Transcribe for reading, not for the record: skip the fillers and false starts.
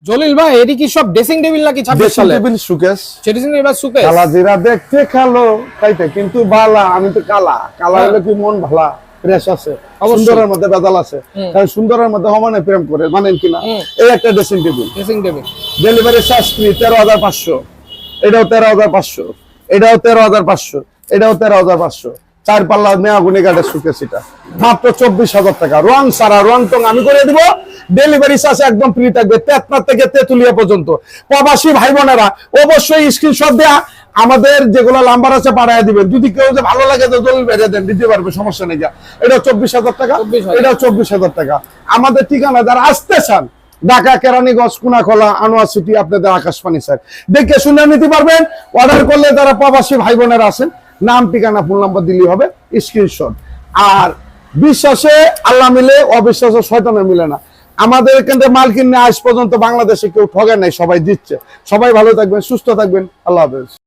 জলিল ভাই এটি কি সব ড্রেসিং টেবিল নাকি 26 সালে? Table suitcase, dressing table suitcase. কালা জিরা দেখতে কালো খাইতে কিন্তু বালা, আমি তো কালা হলে কি মন ভালা ফ্রেশ আছে, সুন্দরের মধ্যে বেদাল আছে, কারণ সুন্দরের মধ্যে সমানে প্রেম করে, মানেন কিনা? এই একটা dressing table, delivery charge free 13,500, এটাও 13,500, এটাও 13,500, এটাও 13,500। 4 পাল্লা মেয়াগুনি কাঠের সুকেস, এটা মাত্র 24,000 টাকা। রং সারা রং টং আমি করে দিব, ডেলিভারি চার্জ একদম ফ্রি থাকবে তেতনা থেকে তেতুলিয়া পর্যন্ত। প্রবাসী ভাই বোনেরা অবশ্যই স্ক্রিনশট দেয়া আমাদের যেগুলো নাম্বার আছে পাঠায় দিবেন, যদি কেউ যে ভালো লাগে তো জলিল বেড়ে দেন, দিতে পারবে, সমস্যা নেই। এটা 24,000 টাকা, এটাও 24,000 টাকা। আমাদের ঠিকানা যারা আসতে চান, ঢাকা কেরানীগঞ্জ কুনাখলা আনোয়ার সিটি, আপনাদের আকাশ ফার্নিচার দেখে শুনে নিতে পারবেন। অর্ডার করলে যারা প্রবাসী ভাই বোনেরা আছেন, নাম ঠিকানা ফোন নাম্বার দিলেই হবে, স্ক্রিনশট। আর বিশ্বাসে আল্লাহ মিলে, অবিশ্বাসে শয়তানে মিলে না। আমাদের এখান থেকে মাল কিনে আজ পর্যন্ত বাংলাদেশে কেউ ঠগে নাই, সবাই দিচ্ছে। সবাই ভালো থাকবেন, সুস্থ থাকবেন, আল্লাহ হাফেজ।